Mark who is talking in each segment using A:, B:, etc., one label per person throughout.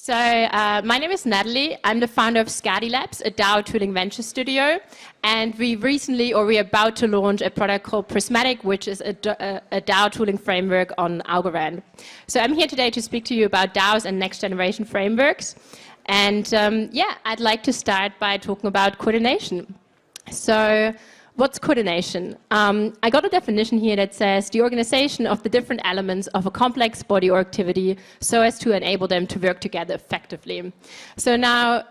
A: My name is Natalie. I'm the founder of Skadi Labs, a DAO tooling venture studio. And we're about to launch a product called Prismatic, which is a DAO tooling framework on Algorand. So I'm here today to speak to you about DAOs and next generation frameworks. And I'd like to start by talking about coordination. So what's coordination? I got a definition here that says the organization of the different elements of a complex body or activity so as to enable them to work together effectively. So now,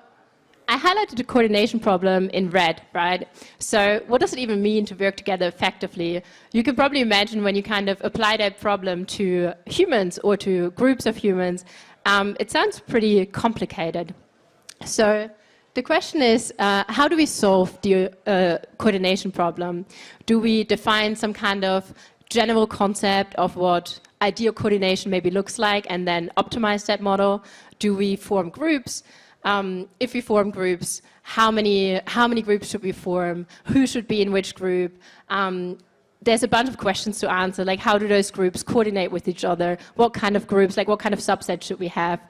A: I highlighted the coordination problem in red, right? So what does it even mean to work together effectively? You can probably imagine when you kind of apply that problem to humans or to groups of humans, it sounds pretty complicated. So the question is, how do we solve the coordination problem? Do we define some kind of general concept of what ideal coordination maybe looks like and then optimize that model? Do we form groups? If we form groups, how many groups should we form? Who should be in which group? There's a bunch of questions to answer, like how do those groups coordinate with each other? What kind of groups, like what kind of subset should we have?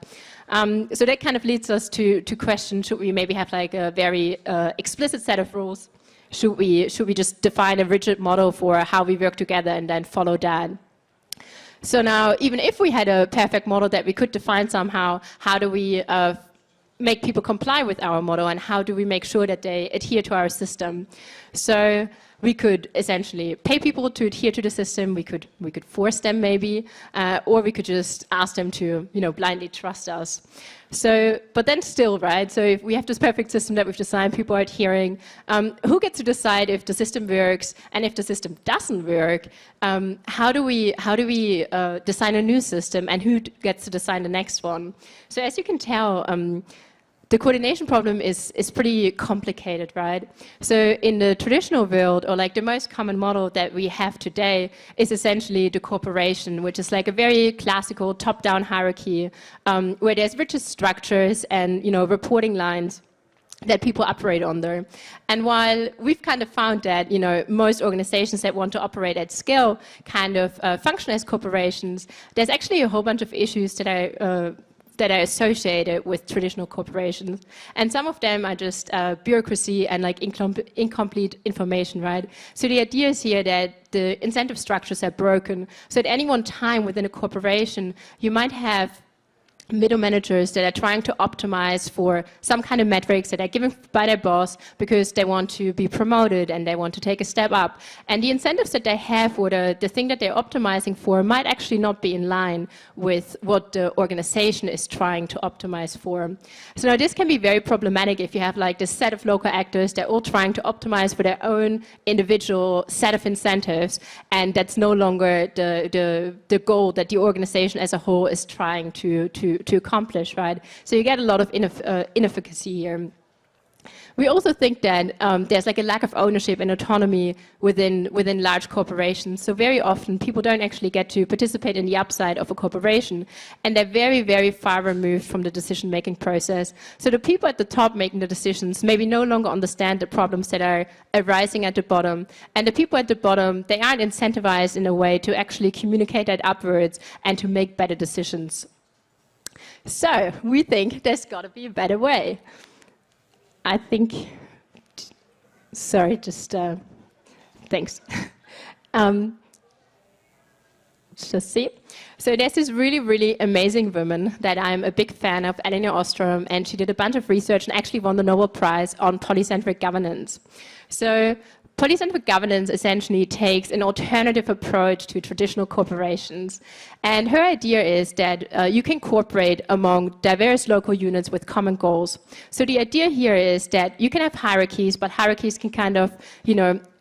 A: So that kind of leads us to question, should we maybe have like a very explicit set of rules? Should we just define a rigid model for how we work together and then follow that? So now, even if we had a perfect model that we could define somehow, how do we make people comply with our model, and how do we make sure that they adhere to our system? So we could essentially pay people to adhere to the system. We could force them maybe, or we could just ask them to, blindly trust us. So, but then still, right? So if we have this perfect system that we've designed, people are adhering. Who gets to decide if the system works, and if the system doesn't work? How do we design a new system, and who gets to design the next one? So as you can tell, the coordination problem is pretty complicated, right? So in the traditional world, or like the most common model that we have today, is essentially the corporation, which is like a very classical top-down hierarchy, where there's rigid structures and reporting lines that people operate under. And while we've kind of found that most organizations that want to operate at scale kind of function as corporations, there's actually a whole bunch of issues that are associated with traditional corporations. And some of them are just bureaucracy and like incomplete information, right? So the idea is here that the incentive structures are broken. So at any one time within a corporation, you might have middle managers that are trying to optimize for some kind of metrics that are given by their boss because they want to be promoted and they want to take a step up. And the incentives that they have, or the thing that they're optimizing for, might actually not be in line with what the organization is trying to optimize for. So now this can be very problematic if you have like this set of local actors, they're all trying to optimize for their own individual set of incentives, and that's no longer the goal that the organization as a whole is trying to accomplish, right? So you get a lot of inefficacy here. We also think that there's like a lack of ownership and autonomy within large corporations. So very often people don't actually get to participate in the upside of a corporation, and they're very, very far removed from the decision-making process. So the people at the top making the decisions maybe no longer understand the problems that are arising at the bottom, and the people at the bottom, they aren't incentivized in a way to actually communicate that upwards and to make better decisions. So we think there's got to be a better way. I think, sorry, just thanks. Just see. So there's this really, really amazing woman that I'm a big fan of, Elinor Ostrom, and she did a bunch of research and actually won the Nobel Prize on polycentric governance. So polycentric governance essentially takes an alternative approach to traditional corporations. And her idea is that you can cooperate among diverse local units with common goals. So the idea here is that you can have hierarchies, but hierarchies can kind of,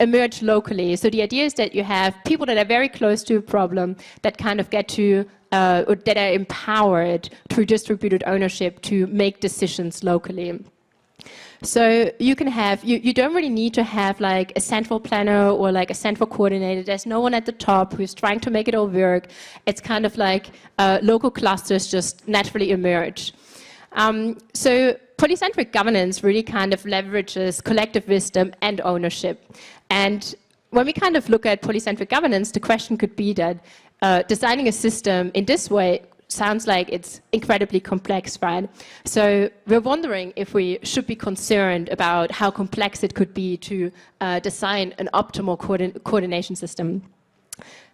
A: emerge locally. So the idea is that you have people that are very close to a problem that kind of get to, or that are empowered through distributed ownership to make decisions locally. So you can have, you don't really need to have like a central planner or like a central coordinator. There's no one at the top who's trying to make it all work. It's kind of like local clusters just naturally emerge. So polycentric governance really kind of leverages collective wisdom and ownership. And when we kind of look at polycentric governance, the question could be that designing a system in this way sounds like it's incredibly complex, right? So we're wondering if we should be concerned about how complex it could be to design an optimal coordination system.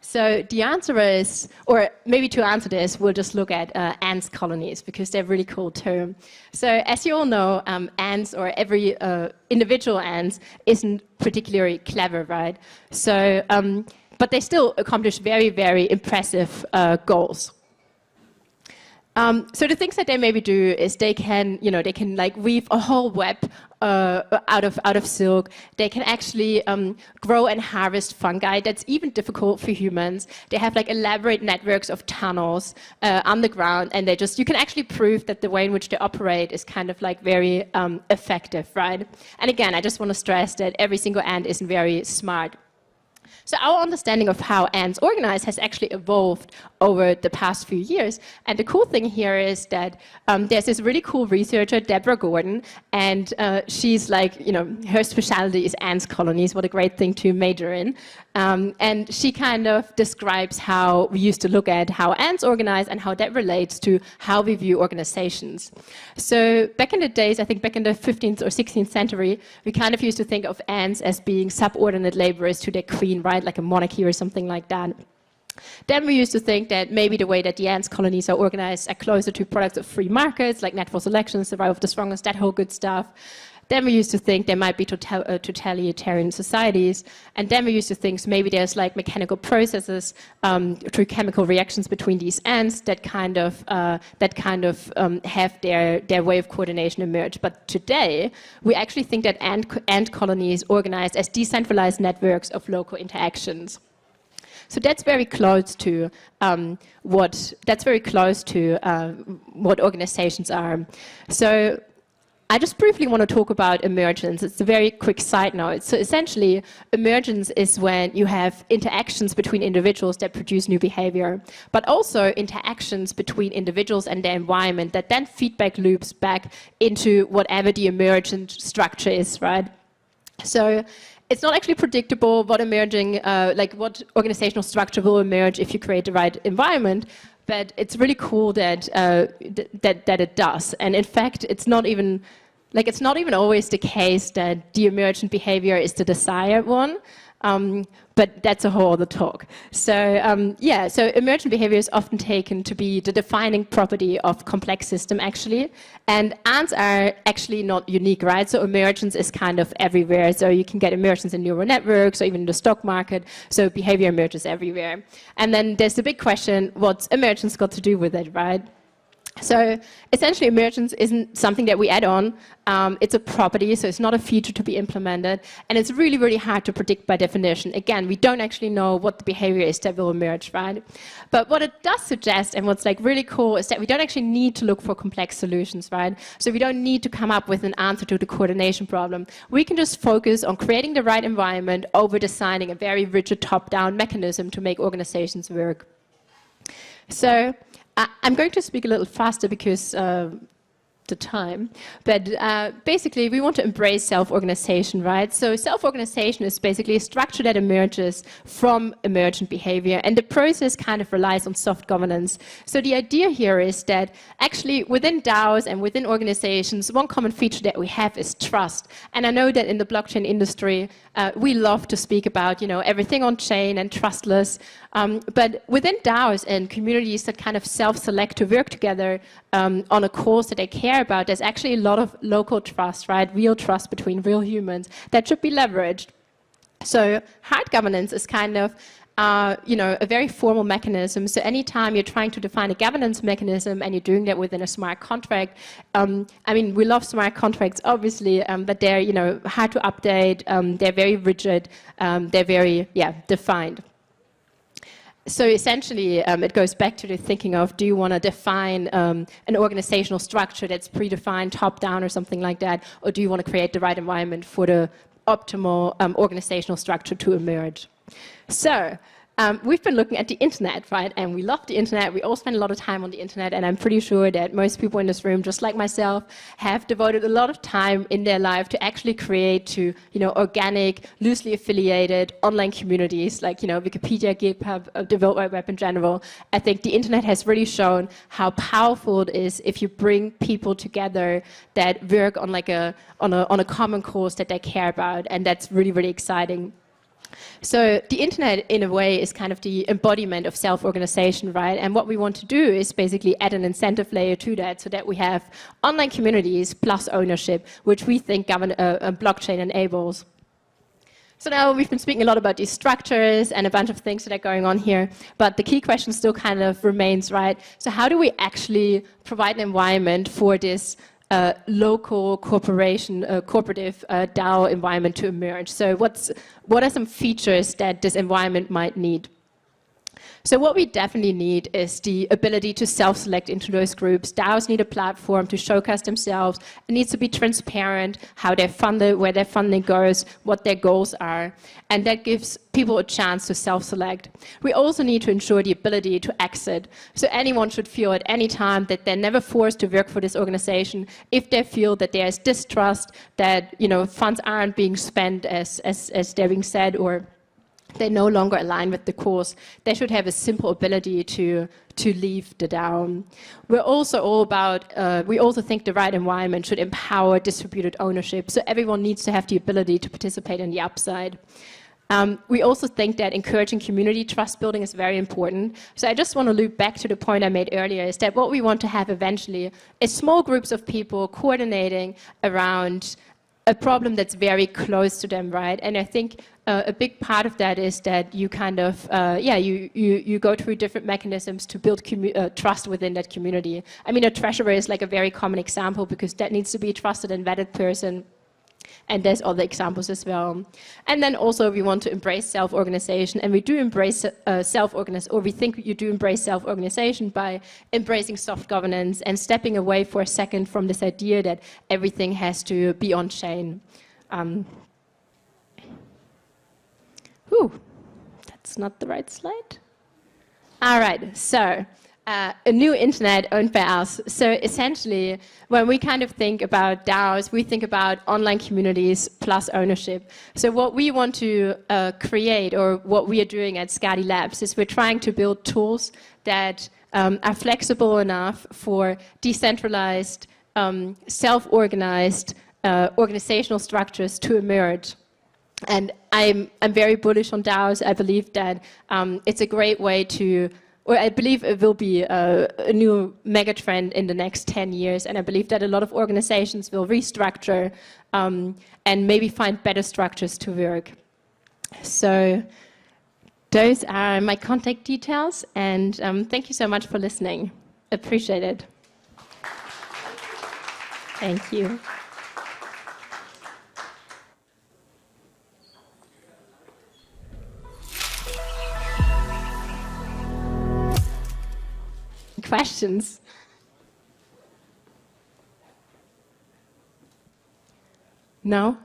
A: So the answer is, or maybe to answer this, we'll just look at ants colonies, because they're a really cool term. So as you all know, ants, or every individual ant, isn't particularly clever, right? So, but they still accomplish very, very impressive goals. So the things that they maybe do is they can like weave a whole web out of silk. They can actually grow and harvest fungi. That's even difficult for humans. They have like elaborate networks of tunnels underground, and you can actually prove that the way in which they operate is kind of like very effective, right? And again, I just want to stress that every single ant isn't very smart. So our understanding of how ants organize has actually evolved over the past few years. And the cool thing here is that there's this really cool researcher, Deborah Gordon, and she's like, her specialty is ants colonies. What a great thing to major in. And she kind of describes how we used to look at how ants organize and how that relates to how we view organizations. So back in the days, I think back in the 15th or 16th century, we kind of used to think of ants as being subordinate laborers to their queen, right? Like a monarchy or something like that. Then we used to think that maybe the way that the ants colonies are organized are closer to products of free markets, like natural selection, survival of the strongest, that whole good stuff. Then we used to think there might be totalitarian societies, and then we used to think maybe there's like mechanical processes through chemical reactions between these ants that kind of have their way of coordination emerge. But today, we actually think that ant colonies organized as decentralized networks of local interactions. So that's very close to what organizations are. So I just briefly want to talk about emergence. It's a very quick side note. So essentially, emergence is when you have interactions between individuals that produce new behavior, but also interactions between individuals and their environment that then feedback loops back into whatever the emergent structure is, right? So it's not actually predictable what what organizational structure will emerge if you create the right environment. But it's really cool that it does. And in fact, it's not even always the case that the emergent behavior is the desired one. But that's a whole other talk. So so emergent behavior is often taken to be the defining property of complex system, actually. And ants are actually not unique, right? So emergence is kind of everywhere. So you can get emergence in neural networks or even in the stock market. So behavior emerges everywhere. And then there's the big question, what's emergence got to do with it, right? So essentially, emergence isn't something that we add on. It's a property, so it's not a feature to be implemented. And it's really, really hard to predict by definition. Again, we don't actually know what the behavior is that will emerge, right? But what it does suggest, and what's like really cool, is that we don't actually need to look for complex solutions, right? So we don't need to come up with an answer to the coordination problem. We can just focus on creating the right environment over designing a very rigid top-down mechanism to make organizations work. So I'm going to speak a little faster because the time, but basically we want to embrace self-organization, right? So self-organization is basically a structure that emerges from emergent behavior, and the process kind of relies on soft governance. So the idea here is that actually within DAOs and within organizations, one common feature that we have is trust. And I know that in the blockchain industry, we love to speak about, everything on chain and trustless, but within DAOs and communities that kind of self-select to work together on a cause that they care about, there's actually a lot of local trust, right? Real trust between real humans that should be leveraged. So hard governance is kind of a very formal mechanism. So anytime you're trying to define a governance mechanism and you're doing that within a smart contract, we love smart contracts, obviously, but they're, hard to update. They're very rigid. They're very, defined. So essentially, it goes back to the thinking of, do you want to define an organizational structure that's predefined top-down or something like that, or do you want to create the right environment for the optimal organizational structure to emerge? So we've been looking at the internet, right? And we love the internet. We all spend a lot of time on the internet, and I'm pretty sure that most people in this room, just like myself, have devoted a lot of time in their life to actually create organic, loosely affiliated online communities like, Wikipedia, GitHub, the World Wide Web in general. I think the internet has really shown how powerful it is if you bring people together that work on on a common cause that they care about, and that's really, really exciting. So the internet, in a way, is kind of the embodiment of self-organization, right? And what we want to do is basically add an incentive layer to that so that we have online communities plus ownership, which we think a blockchain enables. So now we've been speaking a lot about these structures and a bunch of things that are going on here, but the key question still kind of remains, right? So how do we actually provide an environment for this local corporation, cooperative DAO environment to emerge? So what are some features that this environment might need? So what we definitely need is the ability to self-select into those groups. DAOs need a platform to showcase themselves. It needs to be transparent, how they're funded, where their funding goes, what their goals are. And that gives people a chance to self-select. We also need to ensure the ability to exit. So anyone should feel at any time that they're never forced to work for this organization. If they feel that there is distrust, that funds aren't being spent as they're being said, or they no longer align with the cause, they should have a simple ability to leave the DAO. We're also all about, we also think the right environment should empower distributed ownership, so everyone needs to have the ability to participate in the upside. We also think that encouraging community trust building is very important. So I just want to loop back to the point I made earlier, is that what we want to have eventually is small groups of people coordinating around a problem that's very close to them, right? And I think a big part of that is that you kind of, you go through different mechanisms to build trust within that community. I mean, a treasurer is like a very common example because that needs to be a trusted and vetted person. And there's other examples as well. And then also we want to embrace self-organization, and we do embrace self-organization, or we think you do embrace self-organization by embracing soft governance and stepping away for a second from this idea that everything has to be on chain. That's not the right slide. All right, so a new internet owned by us. So essentially, when we kind of think about DAOs, we think about online communities plus ownership. So what we want to create, or what we are doing at Skadi Labs, is we're trying to build tools that are flexible enough for decentralized, self-organized organizational structures to emerge. And I'm very bullish on DAOs. I believe that it's a great way to, or I believe it will be a new mega trend in the next 10 years. And I believe that a lot of organizations will restructure and maybe find better structures to work. So those are my contact details. And thank you so much for listening. Appreciate it. Thank you. Questions? No?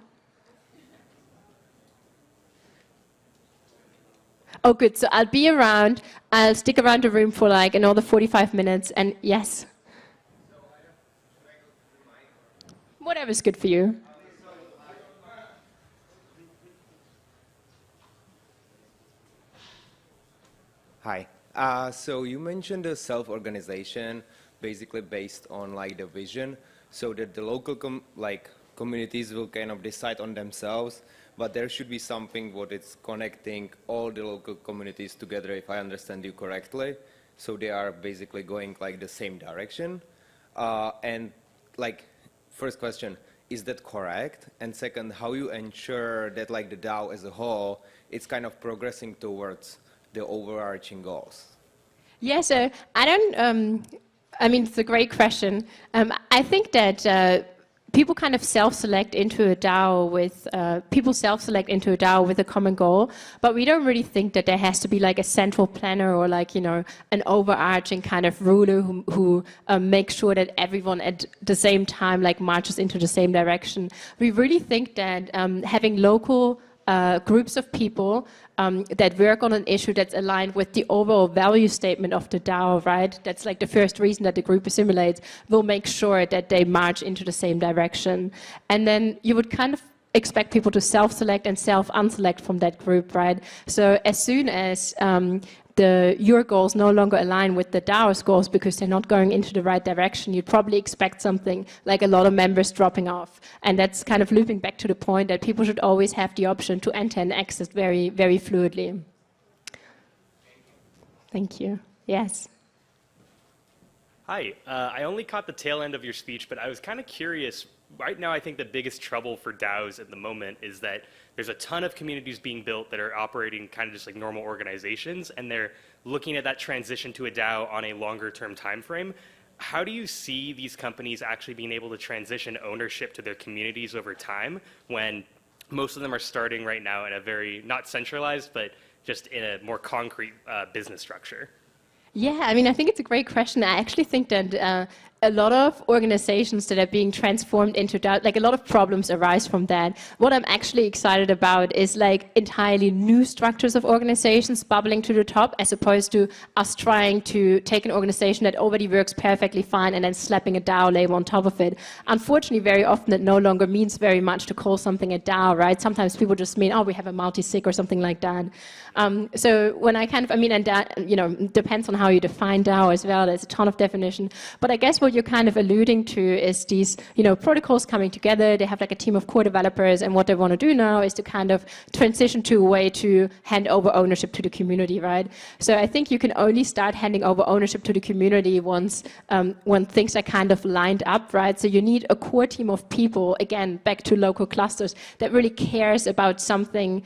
A: Oh, good. So I'll be around. I'll stick around the room for like another 45 minutes. And yes? Whatever's good for you.
B: Hi. So you mentioned the self-organization, basically based on like the vision, so that the local communities will kind of decide on themselves, but there should be something what is connecting all the local communities together, if I understand you correctly. So they are basically going like the same direction. And like, first question, is that correct? And second, how you ensure that like the DAO as a whole, it's kind of progressing towards the overarching goals?
A: Yeah, so I mean, it's a great question. I think that people kind of self-select into a DAO with, with a common goal, but we don't really think that there has to be like a central planner or like, an overarching kind of ruler who makes sure that everyone at the same time like marches into the same direction. We really think that having local groups of people that work on an issue that's aligned with the overall value statement of the DAO, right? That's like the first reason that the group assimilates, will make sure that they march into the same direction. And then you would kind of expect people to self-select and self-unselect from that group, right? So as soon as your goals no longer align with the DAO's goals because they're not going into the right direction, you'd probably expect something like a lot of members dropping off. And that's kind of looping back to the point that people should always have the option to enter and exit very, very fluidly. Thank you. Yes.
C: Hi. I only caught the tail end of your speech, but I was kind of curious. Right now, I think the biggest trouble for DAOs at the moment is that there's a ton of communities being built that are operating kind of just like normal organizations, and they're looking at that transition to a DAO on a longer term time frame. How do you see these companies actually being able to transition ownership to their communities over time when most of them are starting right now in a very, not centralized, but just in a more concrete business structure?
A: Yeah, I mean, I think it's a great question. I actually think that a lot of organizations that are being transformed into DAO, like a lot of problems arise from that. What I'm actually excited about is like entirely new structures of organizations bubbling to the top, as opposed to us trying to take an organization that already works perfectly fine and then slapping a DAO label on top of it. Unfortunately, very often it no longer means very much to call something a DAO, right? Sometimes people just mean, oh, we have a multi-sig or something like that. So when I kind of, I mean, and that, you know, depends on how you define DAO as well. There's a ton of definition. But I guess what you're kind of alluding to is these, you know, protocols coming together. They have like a team of core developers, and what they want to do now is to kind of transition to a way to hand over ownership to the community, right? So I think you can only start handing over ownership to the community once when things are kind of lined up, right? So you need a core team of people, again, back to local clusters, that really cares about something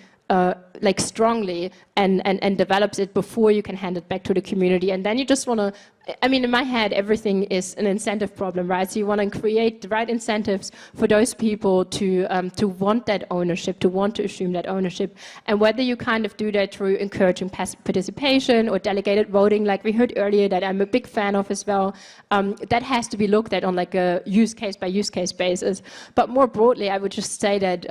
A: like strongly and develops it before you can hand it back to the community. And then you just want to, I mean, in my head, everything is an incentive problem, right? So you want to create the right incentives for those people to want that ownership, to want to assume that ownership. And whether you kind of do that through encouraging participation or delegated voting, like we heard earlier, that I'm a big fan of as well, that has to be looked at on like a use case by use case basis. But more broadly, I would just say that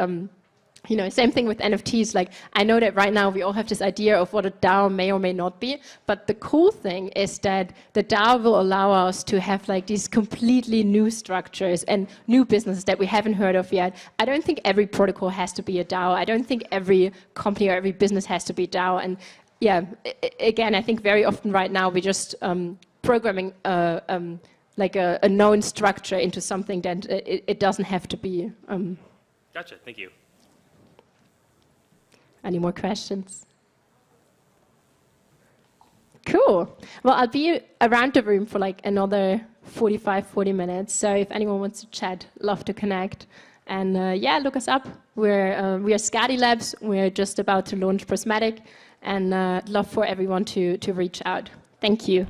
A: you know, same thing with NFTs. Like, I know that right now we all have this idea of what a DAO may or may not be, but the cool thing is that the DAO will allow us to have like these completely new structures and new businesses that we haven't heard of yet. I don't think every protocol has to be a DAO. I don't think every company or every business has to be DAO. And yeah, again, I think very often right now we're just programming like a known structure into something that it doesn't have to be.
C: Gotcha, thank you.
A: Any more questions? Cool. Well, I'll be around the room for like another 40 minutes. So if anyone wants to chat, love to connect. And yeah, look us up. We are Skadi Labs. We're just about to launch Prismatic, and love for everyone to reach out. Thank you.